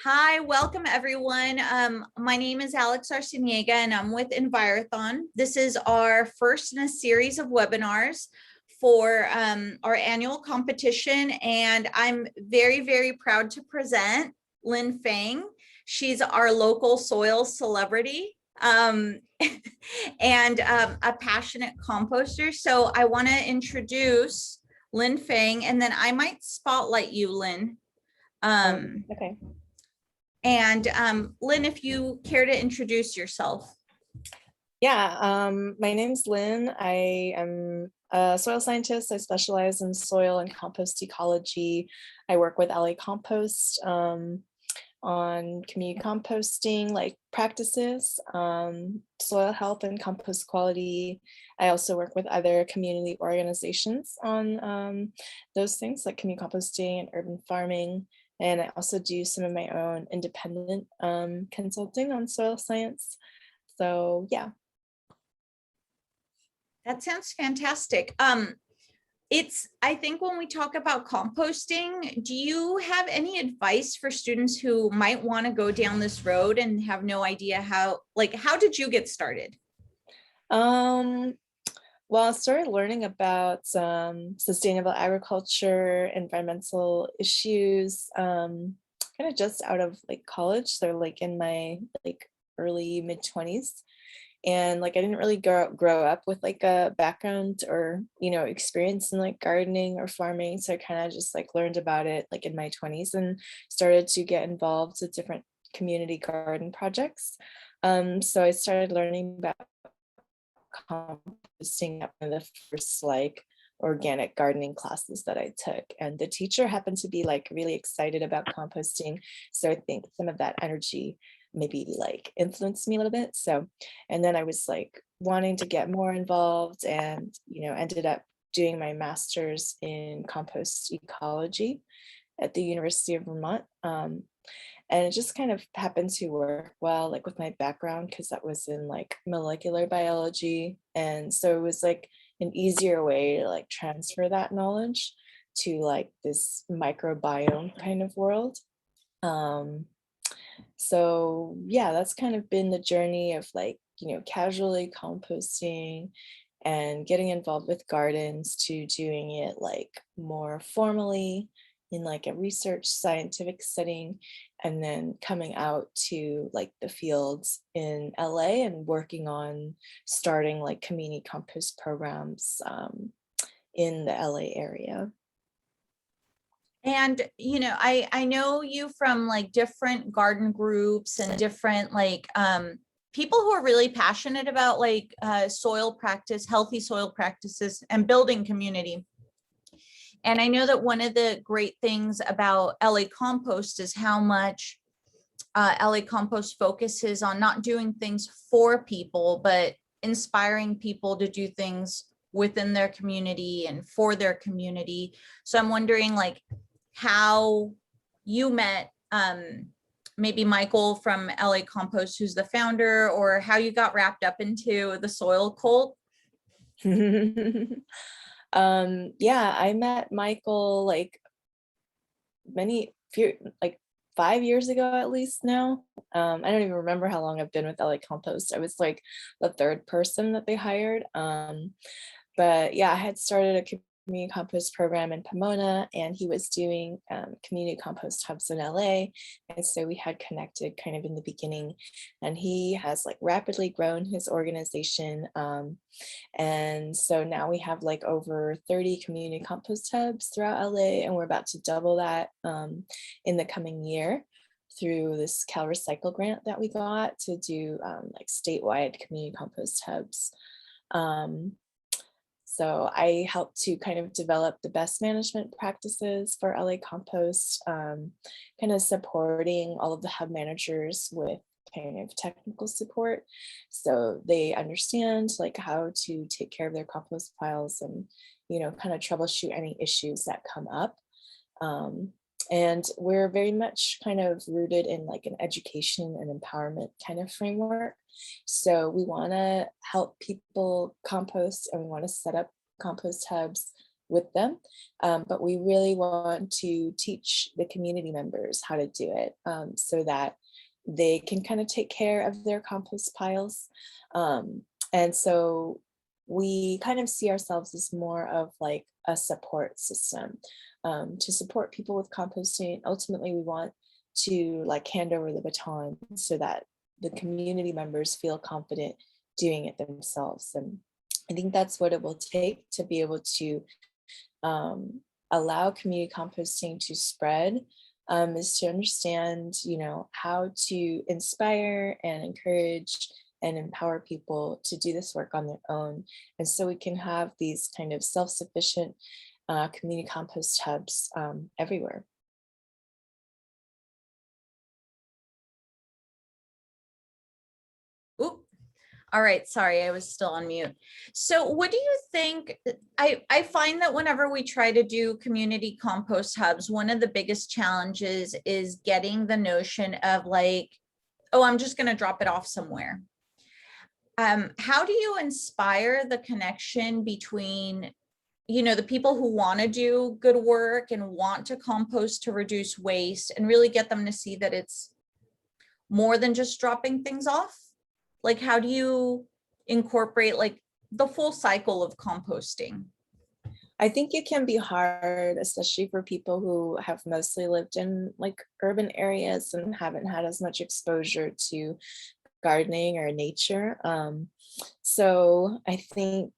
Hi, welcome everyone. My name is Alex Arciniega and I'm with Envirothon. This is our first in a series of webinars for our annual competition, and I'm very, very proud to present Lynn Fang. She's our local soil celebrity and a passionate composter. So I want to introduce Lynn Fang, and then I might spotlight you, Lynn. Okay. And Lynn, if you care to introduce yourself. Yeah, my name's Lynn. I am a soil scientist. I specialize in soil and compost ecology. I work with LA Compost on community composting like practices, soil health and compost quality. I also work with other community organizations on those things like community composting and urban farming. And I also do some of my own independent consulting on soil science. So yeah. That sounds fantastic. I think when we talk about composting, do you have any advice for students who might want to go down this road and have no idea how did you get started? Well, I started learning about sustainable agriculture, environmental issues, kind of just out of like college. So like in my like early mid-20s. And like I didn't really grow up with like a background or experience in like gardening or farming. So I kind of just like learned about it like in my 20s and started to get involved with different community garden projects. So I started learning about composting at one of the first like organic gardening classes that I took, and the teacher happened to be like really excited about composting, so I think some of that energy maybe like influenced me a little bit. So, and then I was like wanting to get more involved and ended up doing my master's in compost ecology at the University of Vermont. And it just kind of happened to work well, like with my background, because that was in like molecular biology. And so it was like an easier way to like transfer that knowledge to like this microbiome kind of world. So yeah, that's kind of been the journey of like, casually composting and getting involved with gardens to doing it like more formally in like a research scientific setting, and then coming out to like the fields in LA and working on starting like community compost programs in the LA area. And I know you from like different garden groups and different like people who are really passionate about like soil practice, healthy soil practices, and building community. And I know that one of the great things about LA Compost is how much LA Compost focuses on not doing things for people, but inspiring people to do things within their community and for their community. So I'm wondering like how you met maybe Michael from LA Compost, who's the founder, or how you got wrapped up into the soil cult. Yeah, I met Michael like like 5 years ago at least now. I don't even remember how long I've been with LA Compost. I was like the third person that they hired. But yeah, I had started a community compost program in Pomona, and he was doing community compost hubs in LA. And so we had connected kind of in the beginning, and he has like rapidly grown his organization. And so now we have like over 30 community compost hubs throughout LA, and we're about to double that in the coming year through this Cal Recycle grant that we got to do like statewide community compost hubs. So I helped to kind of develop the best management practices for LA Compost, kind of supporting all of the hub managers with kind of technical support, so they understand like how to take care of their compost piles and kind of troubleshoot any issues that come up. And we're very much kind of rooted in like an education and empowerment kind of framework. So we want to help people compost, and we want to set up compost hubs with them. But we really want to teach the community members how to do it, so that they can kind of take care of their compost piles. And so we kind of see ourselves as more of like a support system, to support people with composting. Ultimately, we want to like hand over the baton so that the community members feel confident doing it themselves. And I think that's what it will take to be able to allow community composting to spread, is to understand, how to inspire and encourage and empower people to do this work on their own. And so we can have these kind of self-sufficient community compost hubs everywhere. Oop. All right, sorry, I was still on mute. So what do you think? I find that whenever we try to do community compost hubs, one of the biggest challenges is getting the notion of like, oh, I'm just going to drop it off somewhere. How do you inspire the connection between, the people who want to do good work and want to compost to reduce waste and really get them to see that it's more than just dropping things off? Like, how do you incorporate like the full cycle of composting? I think it can be hard, especially for people who have mostly lived in like urban areas and haven't had as much exposure to gardening or nature. So I think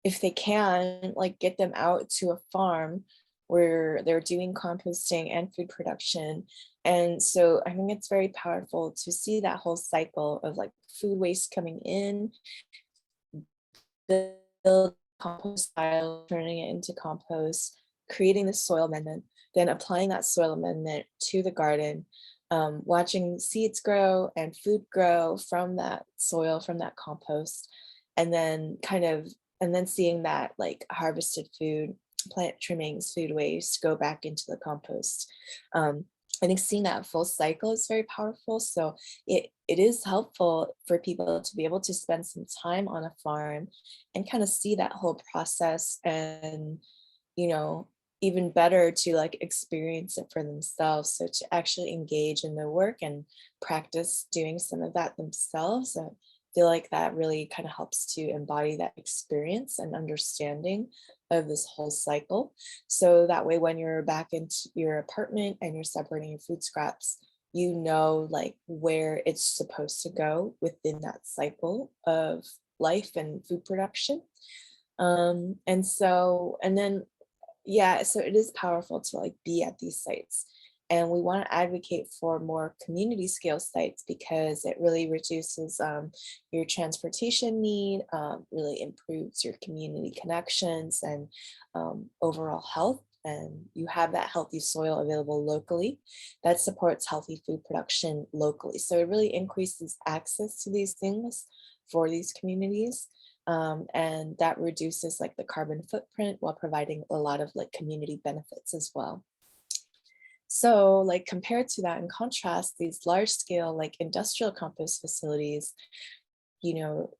if they can, like, get them out to a farm where they're doing composting and food production. And so I think it's very powerful to see that whole cycle of like food waste coming in, build compost pile, turning it into compost, creating the soil amendment, then applying that soil amendment to the garden, watching seeds grow and food grow from that soil, from that compost, and then seeing that like harvested food, plant trimmings, food waste go back into the compost. I think seeing that full cycle is very powerful. So it is helpful for people to be able to spend some time on a farm and kind of see that whole process, and you know even better to like experience it for themselves. So to actually engage in the work and practice doing some of that themselves, I feel like that really kind of helps to embody that experience and understanding of this whole cycle. So that way, when you're back into your apartment and you're separating your food scraps, you know like where it's supposed to go within that cycle of life and food production. And then yeah, so it is powerful to like be at these sites. And we want to advocate for more community scale sites because it really reduces your transportation need, really improves your community connections and overall health. And you have that healthy soil available locally that supports healthy food production locally. So it really increases access to these things for these communities. And that reduces like the carbon footprint while providing a lot of like community benefits as well. So like compared to that, in contrast, these large scale like industrial compost facilities,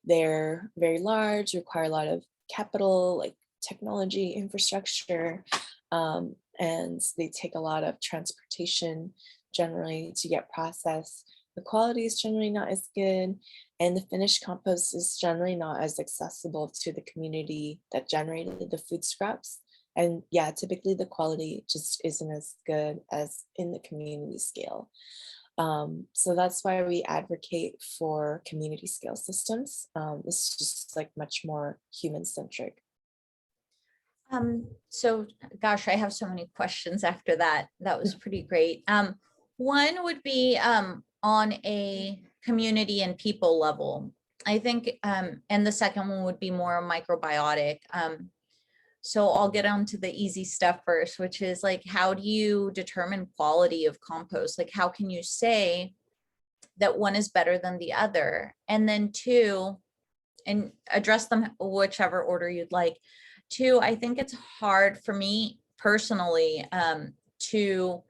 they're very large, require a lot of capital, like technology, infrastructure, and they take a lot of transportation generally to get processed. The quality is generally not as good, and the finished compost is generally not as accessible to the community that generated the food scraps. And yeah, typically the quality just isn't as good as in the community scale. So that's why we advocate for community scale systems. It's just like much more human centric. So gosh, I have so many questions after that. That was pretty great. One would be on a community and people level, I think, and the second one would be more microbiotic. So I'll get on to the easy stuff first, which is like, how do you determine quality of compost? Like, how can you say that one is better than the other? And then two, and address them whichever order you'd like. Two, I think it's hard for me personally to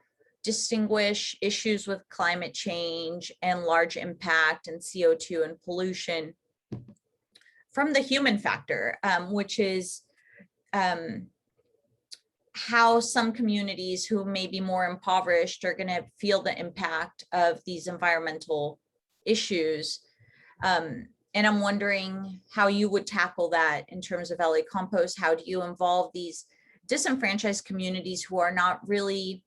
distinguish issues with climate change and large impact and CO2 and pollution from the human factor, which is how some communities who may be more impoverished are going to feel the impact of these environmental issues. And I'm wondering how you would tackle that in terms of LA Compost. How do you involve these disenfranchised communities who are not really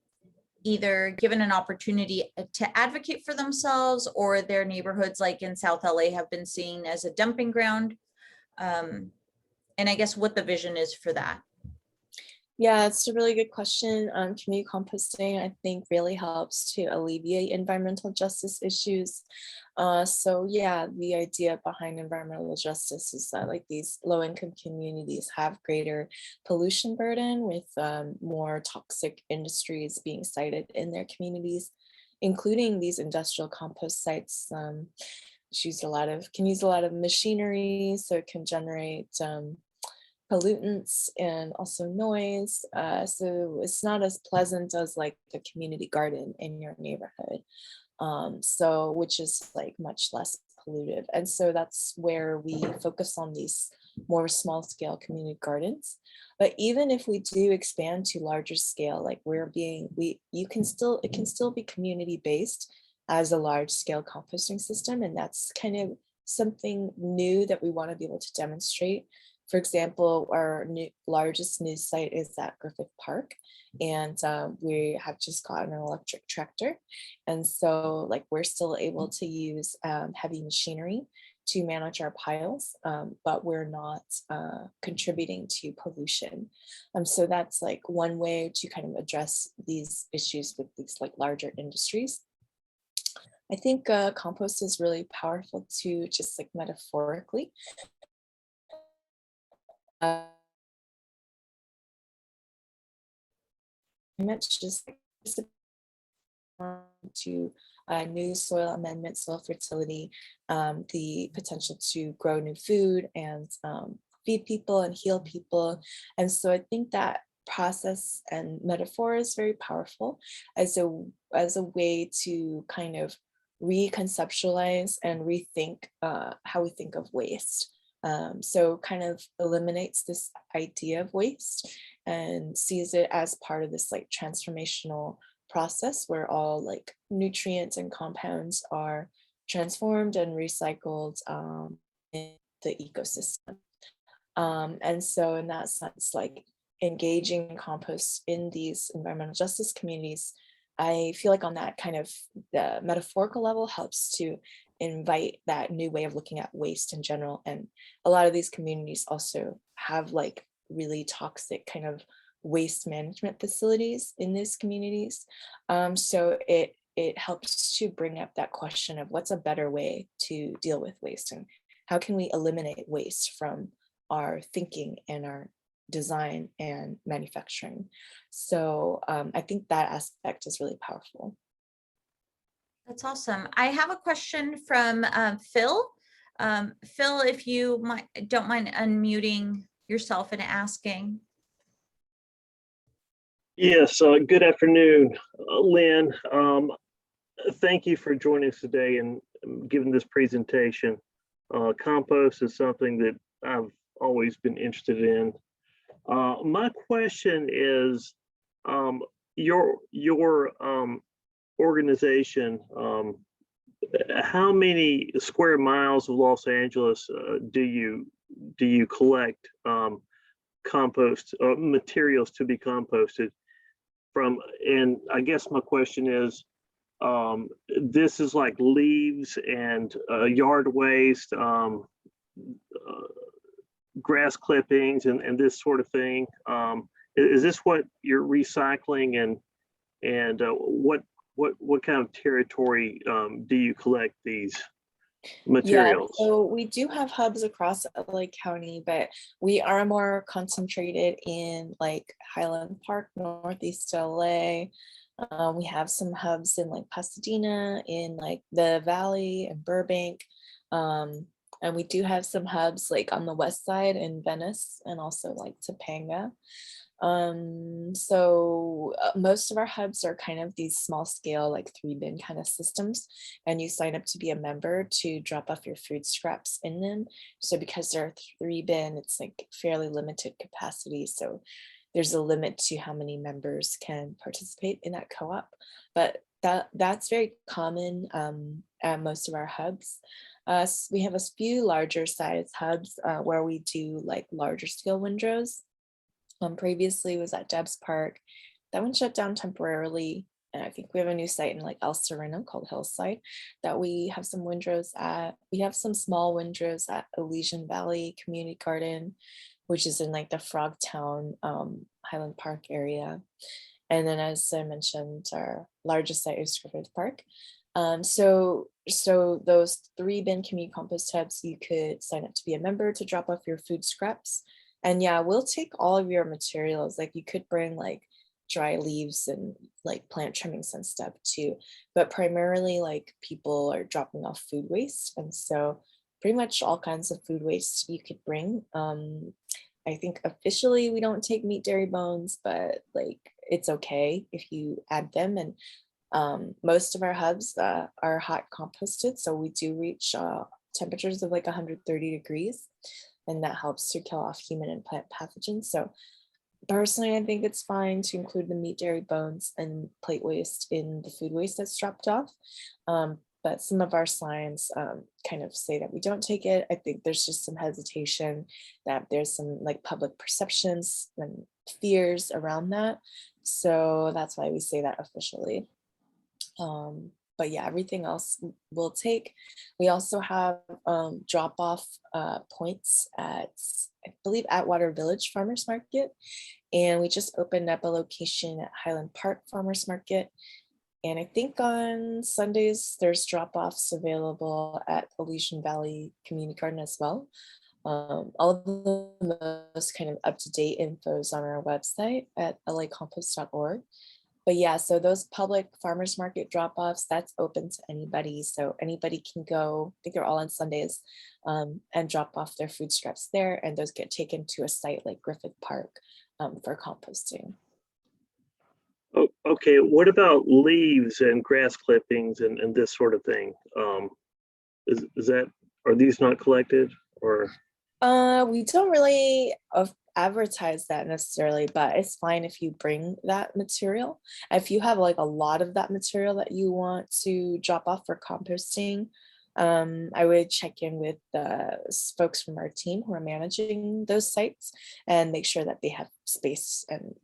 either given an opportunity to advocate for themselves, or their neighborhoods like in South LA have been seen as a dumping ground? And I guess what the vision is for that. Yeah, it's a really good question. Community composting, I think, really helps to alleviate environmental justice issues. So yeah, the idea behind environmental justice is that like these low-income communities have greater pollution burden with more toxic industries being sited in their communities, including these industrial compost sites. Can use a lot of machinery, so it can generate pollutants and also noise. So it's not as pleasant as like a community garden in your neighborhood. So which is like much less polluted. And so that's where we focus on these more small scale community gardens. But even if we do expand to larger scale, like it can still be community based as a large scale composting system. And that's kind of something new that we want to be able to demonstrate. For example, our largest new site is at Griffith Park, and we have just gotten an electric tractor. And so like we're still able to use heavy machinery to manage our piles, but we're not contributing to pollution. So that's like one way to kind of address these issues with these like larger industries. I think compost is really powerful too, just like metaphorically. Just to new soil amendment, soil fertility, the potential to grow new food and feed people and heal people. And so I think that process and metaphor is very powerful as a way to kind of reconceptualize and rethink how we think of waste. So kind of eliminates this idea of waste and sees it as part of this like transformational process where all like nutrients and compounds are transformed and recycled in the ecosystem. And so in that sense, like engaging compost in these environmental justice communities, I feel like on that kind of the metaphorical level helps to invite that new way of looking at waste in general. And a lot of these communities also have like really toxic kind of waste management facilities in these communities. So it helps to bring up that question of what's a better way to deal with waste and how can we eliminate waste from our thinking and our design and manufacturing. So I think that aspect is really powerful. That's awesome. I have a question from Phil. Phil, if you don't mind unmuting yourself and asking. Yes, good afternoon, Lynn. Thank you for joining us today and giving this presentation. Compost is something that I've always been interested in. My question is, your organization, how many square miles of Los Angeles do you collect compost materials to be composted from? And I guess my question is, this is like leaves and yard waste, grass clippings and this sort of thing. Is this what you're recycling, and what kind of territory do you collect these materials? Yeah, so we do have hubs across LA County, but we are more concentrated in like Highland Park, Northeast LA. We have some hubs in like Pasadena, in like the Valley and Burbank. And we do have some hubs like on the west side in Venice and also like Topanga. So most of our hubs are kind of these small scale like 3-bin kind of systems, and you sign up to be a member to drop off your food scraps in them. So because they're 3-bin, it's like fairly limited capacity, so there's a limit to how many members can participate in that co-op, but that's very common at most of our hubs. We have a few larger size hubs where we do like larger scale windrows. Previously was at Debs Park. That one shut down temporarily. And I think we have a new site in like El Sereno called Hillside that we have some windrows at. We have some small windrows at Elysian Valley Community Garden, which is in like the Frogtown Highland Park area. And then, as I mentioned, our largest site is Griffith Park. So those 3 bin community compost hubs, you could sign up to be a member to drop off your food scraps. And yeah, we'll take all of your materials. Like you could bring like dry leaves and like plant trimmings and stuff too. But primarily like people are dropping off food waste. And so pretty much all kinds of food waste you could bring. I think officially we don't take meat, dairy, bones, but like it's okay if you add them. And most of our hubs are hot composted. So we do reach temperatures of like 130 degrees. And that helps to kill off human and plant pathogens. So personally, I think it's fine to include the meat, dairy, bones, and plate waste in the food waste that's dropped off. But some of our signs kind of say that we don't take it. I think there's just some hesitation that there's some like public perceptions and fears around that. So that's why we say that officially. But yeah, everything else we'll take. We also have drop-off points at, I believe, Atwater Village Farmers Market. And we just opened up a location at Highland Park Farmers Market. And I think on Sundays, there's drop-offs available at Elysian Valley Community Garden as well. All of the most kind of up-to-date info is on our website at lacompost.org. But yeah, so those public farmers market drop-offs, that's open to anybody. So anybody can go, I think they're all on Sundays, and drop off their food scraps there. And those get taken to a site like Griffith Park for composting. Oh, okay, what about leaves and grass clippings and this sort of thing? Are these not collected or? We don't really advertise that necessarily, but it's fine if you bring that material. If you have like a lot of that material that you want to drop off for composting, I would check in with the folks from our team who are managing those sites and make sure that they have space and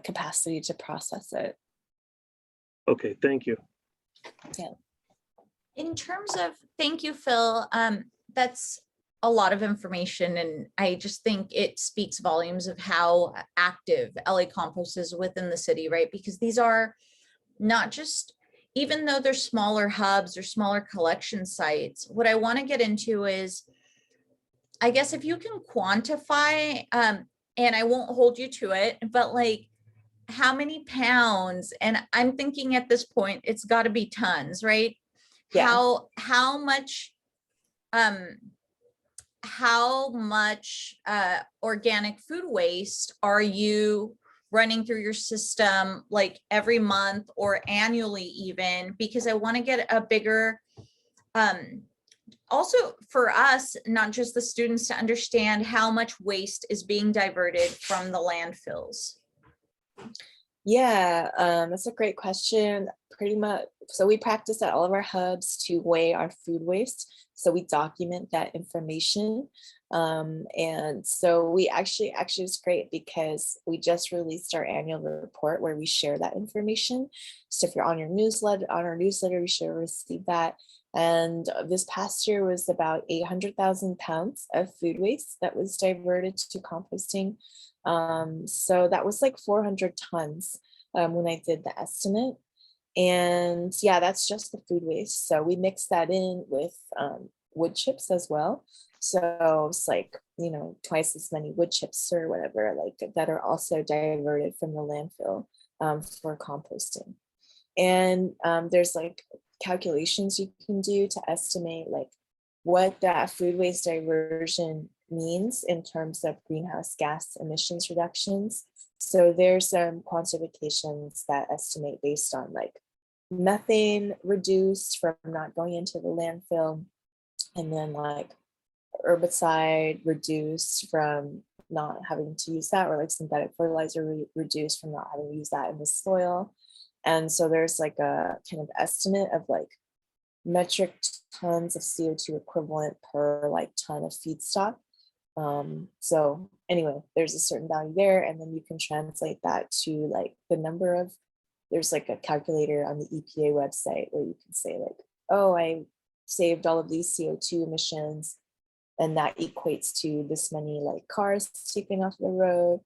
capacity to process it. Okay, thank you. Yeah. In terms of, thank you, Phil. That's a lot of information, and I just think it speaks volumes of how active LA Compost is within the city, right? Because these are not just, even though they're smaller hubs or smaller collection sites, what I want to get into is, I guess if you can quantify, and I won't hold you to it, but like how many pounds, and I'm thinking at this point, it's got to be tons, right? Yeah. How much organic food waste are you running through your system, like every month or annually even? Because I want to get a bigger, also for us, not just the students, to understand how much waste is being diverted from the landfills. Yeah, that's a great question. Pretty much, so we practice at all of our hubs to weigh our food waste. So we document that information. And so we actually it's great because we just released our annual report where we share that information. So if you're on our newsletter, you should receive that. And this past year was about 800,000 pounds of food waste that was diverted to composting. So that was like 400 tons when I did the estimate. And yeah, that's just the food waste. So we mix that in with wood chips as well. So it's like, twice as many wood chips or whatever, like that are also diverted from the landfill for composting. And there's like calculations you can do to estimate like what that food waste diversion means in terms of greenhouse gas emissions reductions. So there's some quantifications that estimate based on like methane reduced from not going into the landfill, and then like herbicide reduced from not having to use that, or like synthetic fertilizer reduced from not having to use that in the soil. And so there's like a kind of estimate of like metric tons of CO2 equivalent per like ton of feedstock. So anyway, there's a certain value there, and then you can translate that to like the number of, there's like a calculator on the EPA website where you can say like, oh, I saved all of these CO2 emissions, and that equates to this many like cars taken off the road,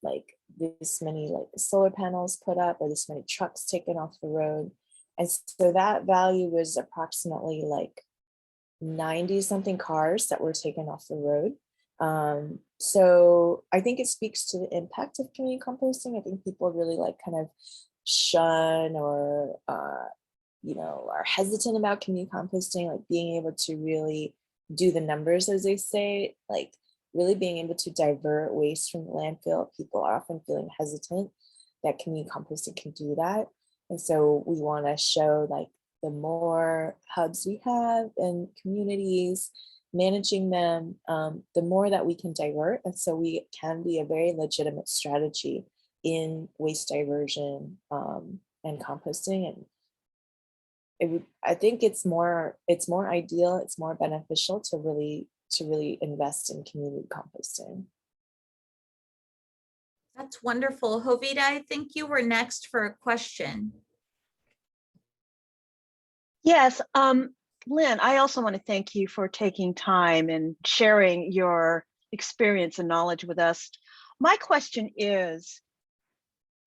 like this many like solar panels put up, or this many trucks taken off the road. And so that value was approximately like 90 something cars that were taken off the road. So I think it speaks to the impact of community composting. I think people really like kind of shun or, you know, are hesitant about community composting, like being able to really do the numbers, as they say, like really being able to divert waste from the landfill. People are often feeling hesitant that community composting can do that. And so we want to show like the more hubs we have in communities, managing them, the more that we can divert. And so we can be a very legitimate strategy in waste diversion and composting. And I think it's more ideal, it's more beneficial to really invest in community composting. That's wonderful. Jovita, I think you were next for a question. Yes, Lynn, I also want to thank you for taking time and sharing your experience and knowledge with us. My question is,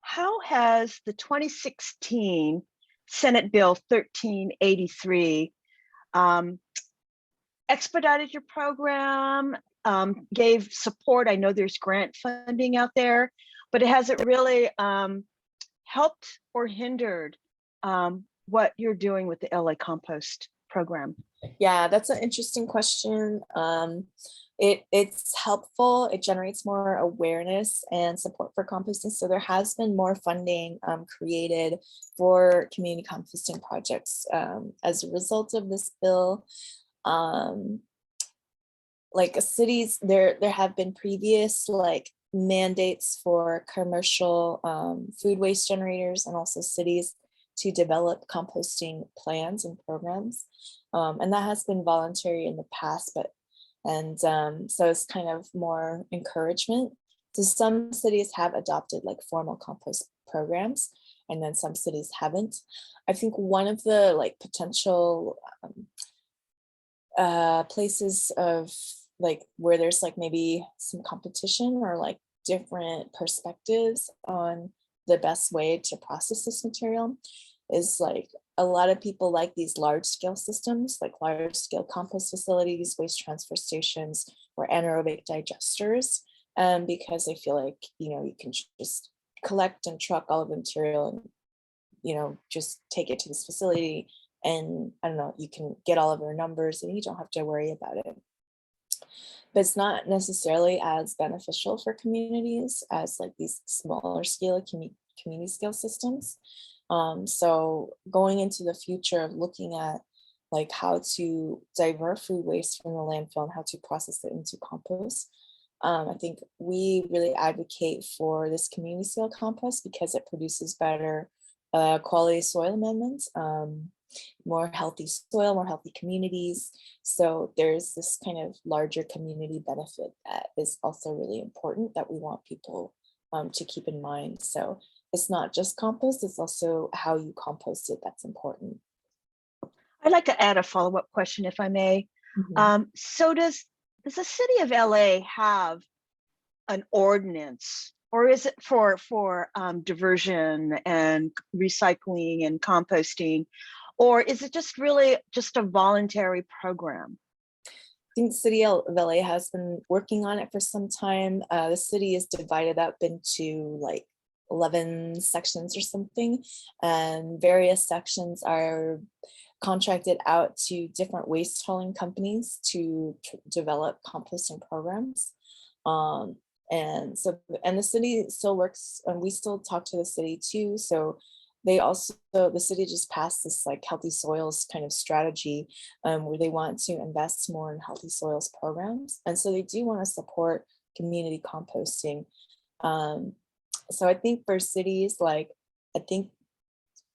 how has the 2016 Senate Bill 1383 expedited your program, gave support? I know there's grant funding out there, but has it really helped or hindered what you're doing with the LA Compost program? Yeah, that's an interesting question. It's helpful. It generates more awareness and support for composting. So there has been more funding created for community composting projects as a result of this bill. Like cities, there have been previous like mandates for commercial food waste generators and also cities to develop composting plans and programs. And that has been voluntary in the past, so it's kind of more encouragement. So some cities have adopted like formal compost programs, and then some cities haven't. I think one of the like potential places of like where there's like maybe some competition or like different perspectives on the best way to process this material is like a lot of people like these large scale systems, like large scale compost facilities, waste transfer stations, or anaerobic digesters, because they feel like, you know, you can just collect and truck all of the material and, you know, just take it to this facility, and I don't know, you can get all of your numbers and you don't have to worry about it. But it's not necessarily as beneficial for communities as like these smaller scale community scale systems. So going into the future of looking at like how to divert food waste from the landfill and how to process it into compost, I think we really advocate for this community scale compost because it produces better quality soil amendments, more healthy soil, more healthy communities. So there's this kind of larger community benefit that is also really important that we want people to keep in mind. So it's not just compost, it's also how you compost it that's important. I'd like to add a follow-up question, if I may. So does the city of LA have an ordinance, or is it for diversion and recycling and composting, or is it just really just a voluntary program? I think the city of LA has been working on it for some time. The city is divided up into like 11 sections or something, and various sections are contracted out to different waste hauling companies to develop composting programs. And the city still works, and we still talk to the city too. So the city just passed this like healthy soils kind of strategy where they want to invest more in healthy soils programs. And so they do want to support community composting. So I think for cities, like, I think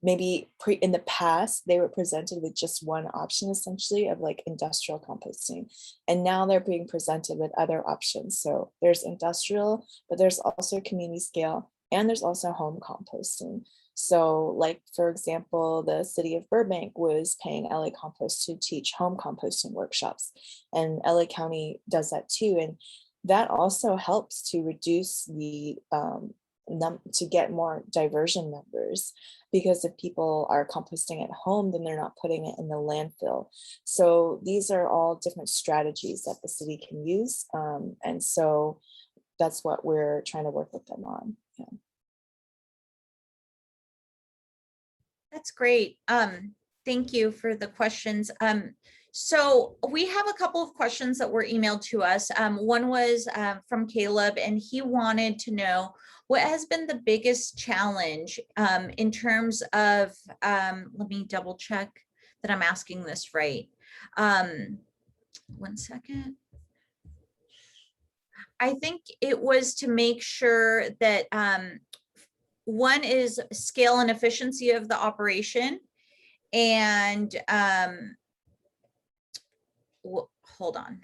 maybe in the past, they were presented with just one option essentially of like industrial composting. And now they're being presented with other options. So there's industrial, but there's also community scale, and there's also home composting. So like, for example, the city of Burbank was paying LA Compost to teach home composting workshops, and LA County does that too. And that also helps to reduce the to get more diversion numbers, because if people are composting at home, then they're not putting it in the landfill. So these are all different strategies that the city can use. And so that's what we're trying to work with them on. Yeah. That's great. Thank you for the questions. So we have a couple of questions that were emailed to us. One was from Caleb, and he wanted to know what has been the biggest challenge in terms of, let me double check that I'm asking this right. 1 second. I think it was to make sure that one is scale and efficiency of the operation, and hold on.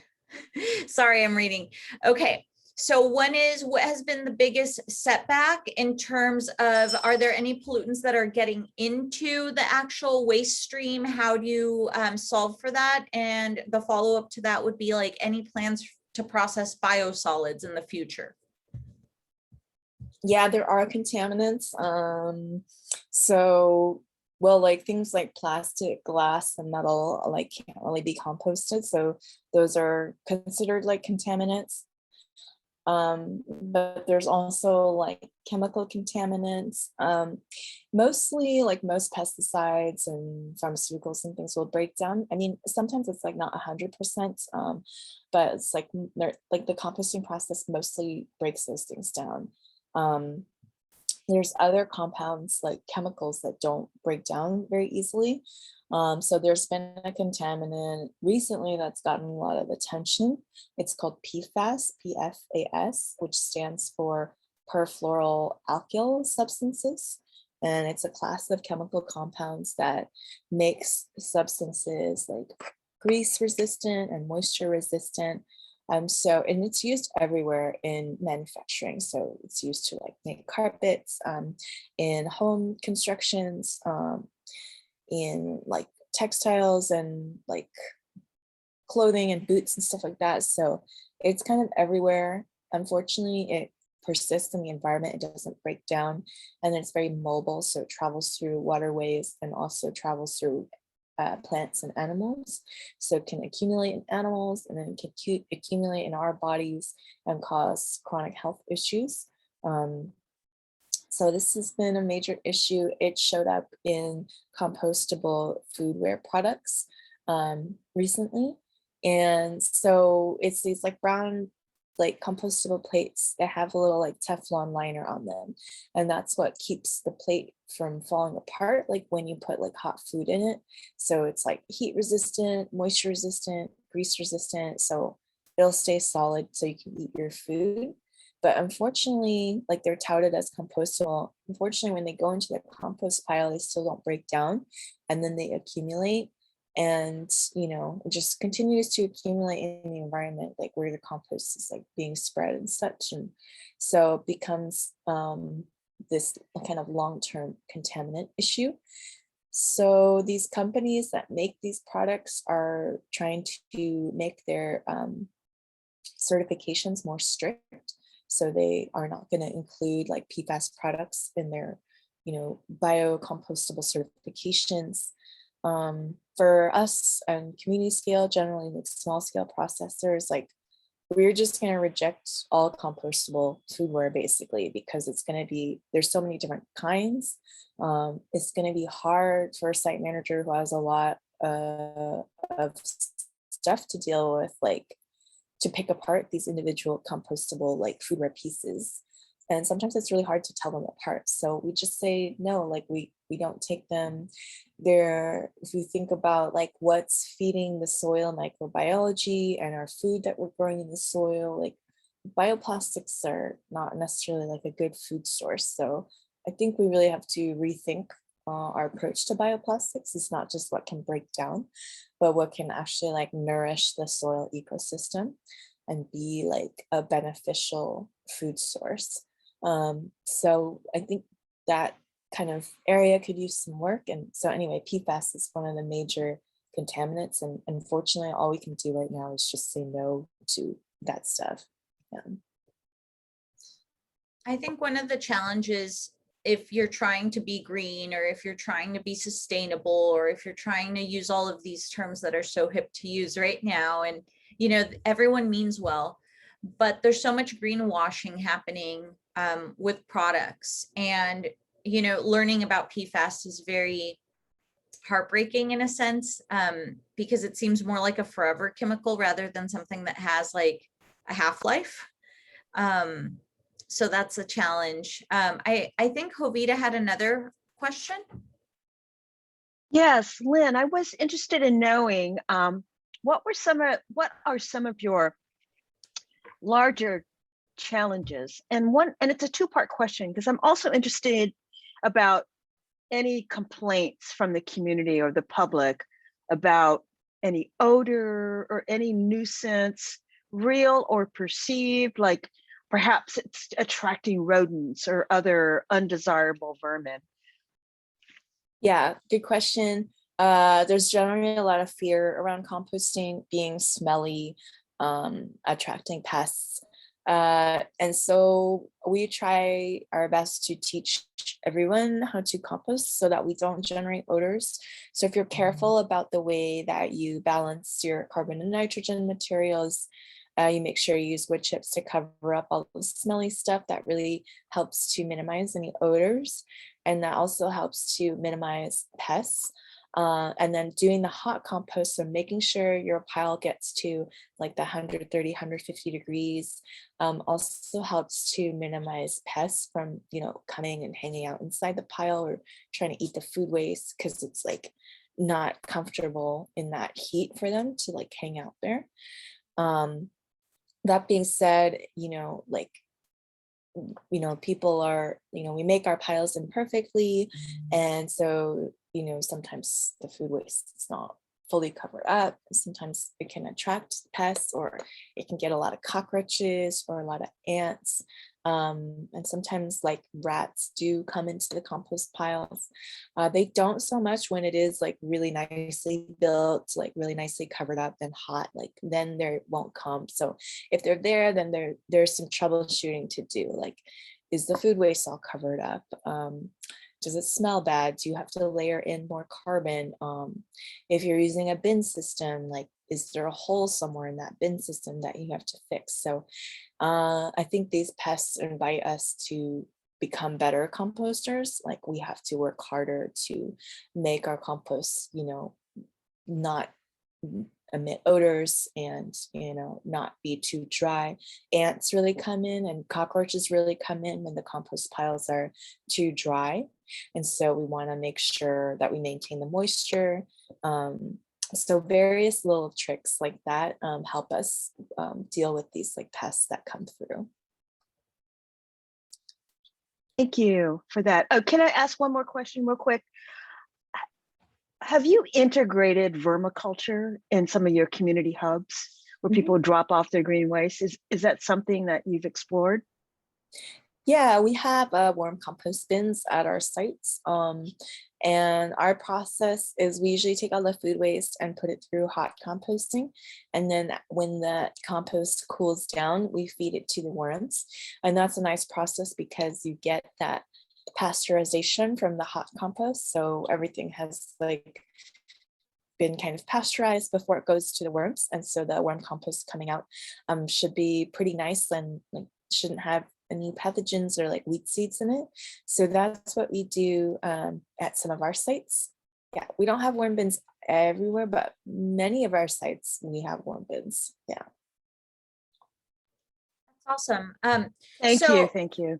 Sorry, I'm reading. Okay. So one is, what has been the biggest setback in terms of, are there any pollutants that are getting into the actual waste stream? How do you solve for that? And the follow-up to that would be like, any plans to process biosolids in the future? Yeah, there are contaminants. So, well, like things like plastic, glass, and metal, like can't really be composted. So those are considered like contaminants. But there's also like chemical contaminants. Mostly like most pesticides and pharmaceuticals and things will break down. I mean, sometimes it's like not 100%, but it's like the composting process mostly breaks those things down. There's other compounds like chemicals that don't break down very easily. So there's been a contaminant recently that's gotten a lot of attention. It's called PFAS, PFAS, which stands for perfluoroalkyl substances. And it's a class of chemical compounds that makes substances like grease resistant and moisture resistant. And it's used everywhere in manufacturing. So it's used to like make carpets, in home constructions, in like textiles and like clothing and boots and stuff like that. So it's kind of everywhere. Unfortunately, it persists in the environment. It doesn't break down, and it's very mobile. So it travels through waterways and also travels through plants and animals. So it can accumulate in animals, and then it can accumulate in our bodies and cause chronic health issues. So this has been a major issue. It showed up in compostable foodware products recently. And so it's these like brown, like compostable plates that have a little like Teflon liner on them. And that's what keeps the plate from falling apart, like when you put like hot food in it. So it's like heat resistant, moisture resistant, grease resistant. So it'll stay solid so you can eat your food. But unfortunately, like they're touted as compostable. Unfortunately, when they go into the compost pile, they still don't break down, and then they accumulate. And, it just continues to accumulate in the environment, like where the compost is like being spread and such. And so it becomes this kind of long-term contaminant issue. So these companies that make these products are trying to make their certifications more strict. So they are not going to include like PFAS products in their, biocompostable certifications. For us and community scale, generally like small scale processors, like we're just going to reject all compostable foodware basically, because it's going to be, there's so many different kinds. It's going to be hard for a site manager who has a lot of stuff to deal with, like to pick apart these individual compostable like foodware pieces. And sometimes it's really hard to tell them apart. So we just say, no, like we don't take them there. If you think about like what's feeding the soil microbiology and our food that we're growing in the soil, like bioplastics are not necessarily like a good food source. So I think we really have to rethink our approach to bioplastics. It's not just what can break down, but what can actually like nourish the soil ecosystem and be like a beneficial food source. So I think that kind of area could use some work. And so anyway, PFAS is one of the major contaminants, and unfortunately all we can do right now is just say no to that stuff. Yeah. I think one of the challenges, if you're trying to be green, or if you're trying to be sustainable, or if you're trying to use all of these terms that are so hip to use right now, and everyone means well, but there's so much greenwashing happening with products, and learning about PFAS is very heartbreaking in a sense, because it seems more like a forever chemical rather than something that has like a half-life. So that's a challenge. I think Jovita had another question. Yes, Lynn, I was interested in knowing what are some of your larger challenges? And it's a two-part question, because I'm also interested about any complaints from the community or the public about any odor or any nuisance, real or perceived, like perhaps it's attracting rodents or other undesirable vermin. Yeah, good question. There's generally a lot of fear around composting being smelly, attracting pests. And so we try our best to teach everyone how to compost so that we don't generate odors. So if you're careful about the way that you balance your carbon and nitrogen materials, you make sure you use wood chips to cover up all the smelly stuff. That really helps to minimize any odors. And that also helps to minimize pests. And then doing the hot compost, so making sure your pile gets to like the 130, 150 degrees, also helps to minimize pests from, coming and hanging out inside the pile or trying to eat the food waste, because it's like not comfortable in that heat for them to like hang out there. That being said, people are, we make our piles imperfectly. And so, sometimes the food waste is not fully covered up. Sometimes it can attract pests, or it can get a lot of cockroaches or a lot of ants. And sometimes like rats do come into the compost piles. They don't so much when it is like really nicely built, like really nicely covered up and hot, like then they won't come. So if they're there, then there's some troubleshooting to do. Like, is the food waste all covered up? Does it smell bad? Do you have to layer in more carbon? If you're using a bin system, like, is there a hole somewhere in that bin system that you have to fix? So I think these pests invite us to become better composters. Like, we have to work harder to make our compost, not emit odors and, not be too dry. Ants really come in and cockroaches really come in when the compost piles are too dry. And so we want to make sure that we maintain the moisture. So various little tricks like that help us deal with these like pests that come through. Thank you for that. Oh, can I ask one more question real quick? Have you integrated vermiculture in some of your community hubs where people drop off their green waste? Is that something that you've explored? Yeah, we have warm compost bins at our sites. And our process is we usually take all the food waste and put it through hot composting. And then when the compost cools down, we feed it to the worms. And that's a nice process because you get that pasteurization from the hot compost. So everything has like been kind of pasteurized before it goes to the worms. And so the worm compost coming out should be pretty nice and like shouldn't have any pathogens or like weed seeds in it. So that's what we do at some of our sites. Yeah, we don't have worm bins everywhere, but many of our sites we have worm bins. Yeah. That's awesome. Thank you.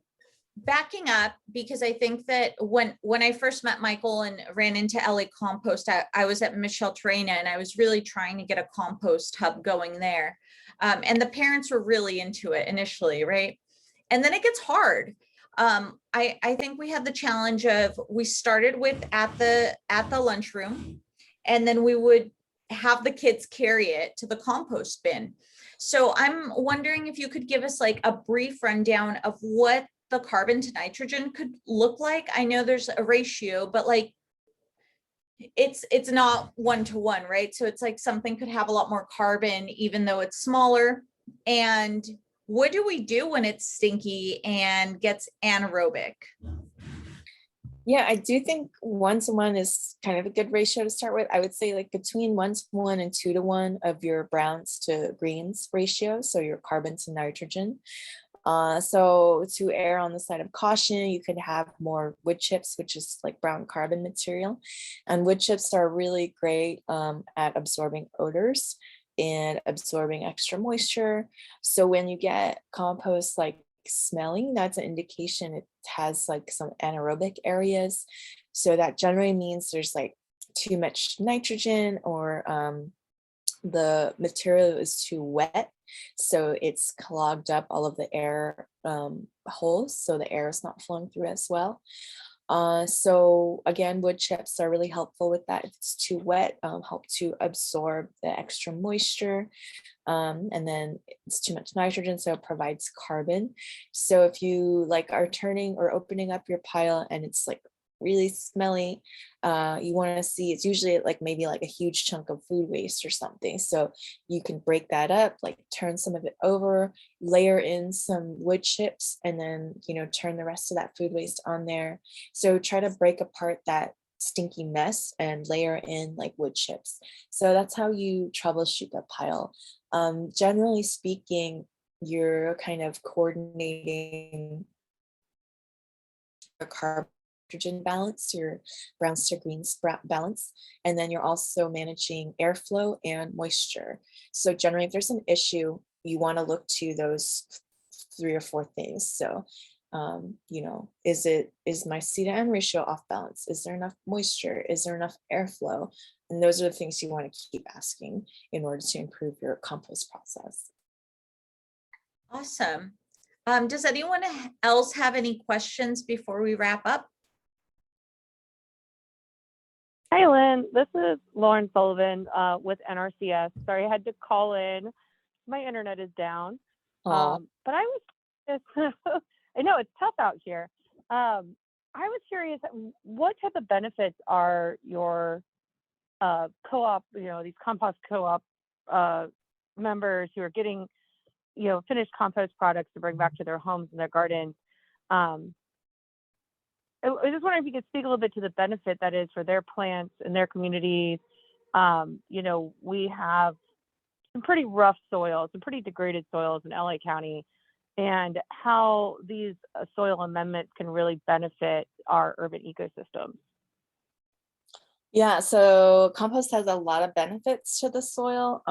Backing up, because I think that when I first met Michael and ran into LA Compost, I was at Michelle Terena and I was really trying to get a compost hub going there. And the parents were really into it initially, right? And then it gets hard. I think we had the challenge of, we started with at the lunchroom, and then we would have the kids carry it to the compost bin. So I'm wondering if you could give us like a brief rundown of what the carbon to nitrogen could look like. I know there's a ratio, but like it's not 1-to-1, right? So it's like something could have a lot more carbon even though it's smaller. And what do we do when it's stinky and gets anaerobic? Yeah, I do think 1-to-1 is kind of a good ratio to start with. I would say like between 1-to-1 and 2-to-1 of your browns to greens ratio, so your carbon to nitrogen. So to err on the side of caution, you could have more wood chips, which is like brown carbon material. And wood chips are really great at absorbing odors and absorbing extra moisture. So when you get compost like smelling, that's an indication it has like some anaerobic areas. So that generally means there's like too much nitrogen, or the material is too wet, so it's clogged up all of the air holes, so the air is not flowing through as well. So again, wood chips are really helpful with that. If it's too wet, help to absorb the extra moisture. And then it's too much nitrogen, so it provides carbon. So if you like are turning or opening up your pile and it's like really smelly, you want to see, it's usually like maybe like a huge chunk of food waste or something. So you can break that up, like turn some of it over, layer in some wood chips, and then, you know, turn the rest of that food waste on there. So try to break apart that stinky mess and layer in like wood chips. So that's how you troubleshoot the pile. Generally speaking, you're kind of coordinating your carbon nitrogen balance, your browns to greens balance, and then you're also managing airflow and moisture. So generally, if there's an issue, you want to look to those 3 or 4 things. So you know, is my C to N ratio off balance? Is there enough moisture? Is there enough airflow? And those are the things you want to keep asking in order to improve your compost process. Awesome. Does anyone else have any questions before we wrap up? Hi, Lynn. This is Lauren Sullivan with NRCS. Sorry, I had to call in. My internet is down. But I was just, I know it's tough out here. I was curious, what type of benefits are your co-op, you know, these compost co-op members who are getting, you know, finished compost products to bring back to their homes and their gardens? I was just wondering if you could speak a little bit to the benefit that is for their plants and their communities. You know, we have some pretty rough soils, some pretty degraded soils in LA County, and how these soil amendments can really benefit our urban ecosystems. Yeah, so compost has a lot of benefits to the soil.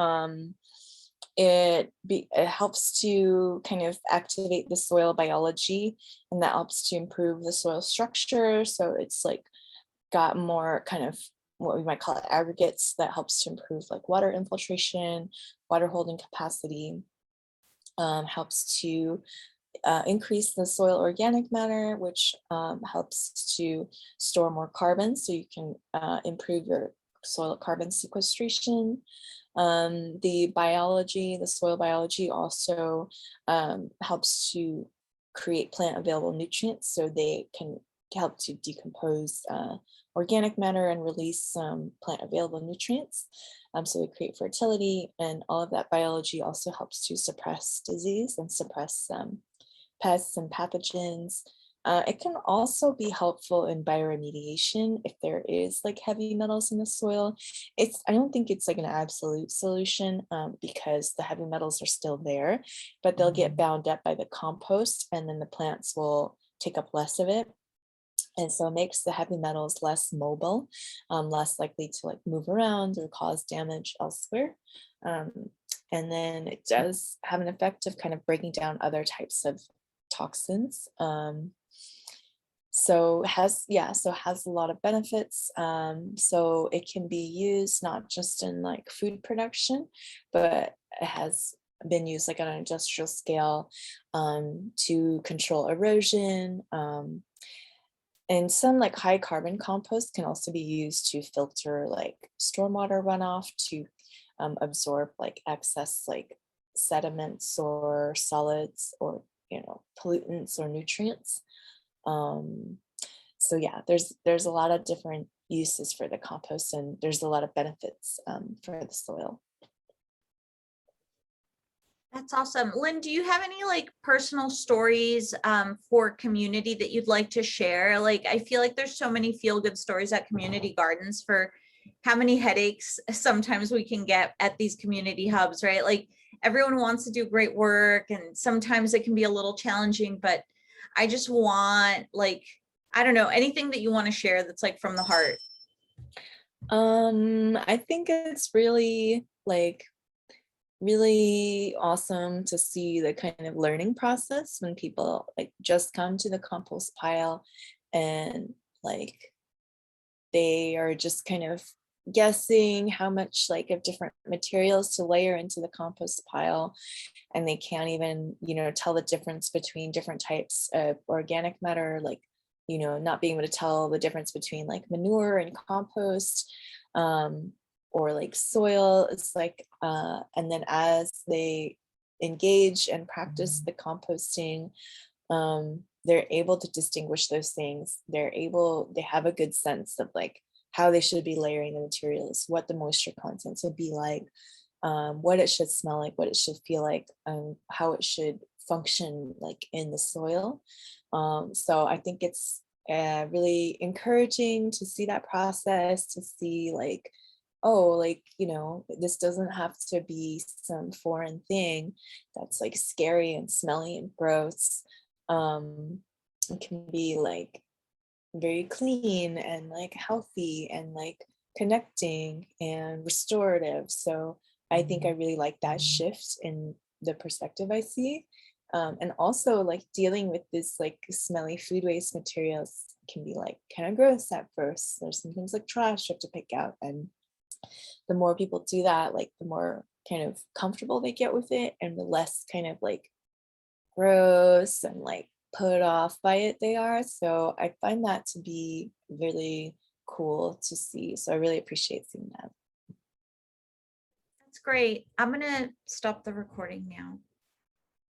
It helps to kind of activate the soil biology, and that helps to improve the soil structure. So it's like got more kind of what we might call it aggregates that helps to improve like water infiltration, water holding capacity, helps to increase the soil organic matter, which helps to store more carbon, so you can improve your soil carbon sequestration. The soil biology also helps to create plant available nutrients, so they can help to decompose organic matter and release some plant available nutrients. So they create fertility, and all of that biology also helps to suppress disease and suppress pests and pathogens. It can also be helpful in bioremediation if there is like heavy metals in the soil. I don't think it's like an absolute solution because the heavy metals are still there, but they'll get bound up by the compost, and then the plants will take up less of it. And so it makes the heavy metals less mobile, less likely to like move around or cause damage elsewhere. And then it does have an effect of kind of breaking down other types of toxins. So it has a lot of benefits. So it can be used not just in like food production, but it has been used like on an industrial scale to control erosion. And some like high carbon compost can also be used to filter like stormwater runoff to absorb like excess like sediments or solids or, you know, pollutants or nutrients. So yeah, there's a lot of different uses for the compost, and there's a lot of benefits for the soil. That's awesome. Lynn, do you have any like personal stories for community that you'd like to share? Like, I feel like there's so many feel-good stories at community gardens for how many headaches sometimes we can get at these community hubs, right? Like everyone wants to do great work and sometimes it can be a little challenging, but I just want like, I don't know, anything that you want to share that's like from the heart. I think it's really like really awesome to see the kind of learning process when people like just come to the compost pile and like they are just kind of guessing how much like of different materials to layer into the compost pile, and they can't even, you know, tell the difference between different types of organic matter, like, you know, not being able to tell the difference between like manure and compost, or like soil. It's like and then as they engage and practice the composting, they're able to distinguish those things. They have a good sense of like how they should be layering the materials, what the moisture content should be like, what it should smell like, what it should feel like, how it should function like in the soil. So I think it's really encouraging to see that process, to see like, oh, like, you know, this doesn't have to be some foreign thing that's like scary and smelly and gross. It can be like very clean and like healthy and like connecting and restorative. So I think I really like that shift in the perspective I see. And also like dealing with this like smelly food waste materials can be like kind of gross at first. There's sometimes like trash you have to pick out, and the more people do that, like the more kind of comfortable they get with it and the less kind of like gross and like put off by it they are. So I find that to be really cool to see. So I really appreciate seeing that. That's great. I'm gonna stop the recording now.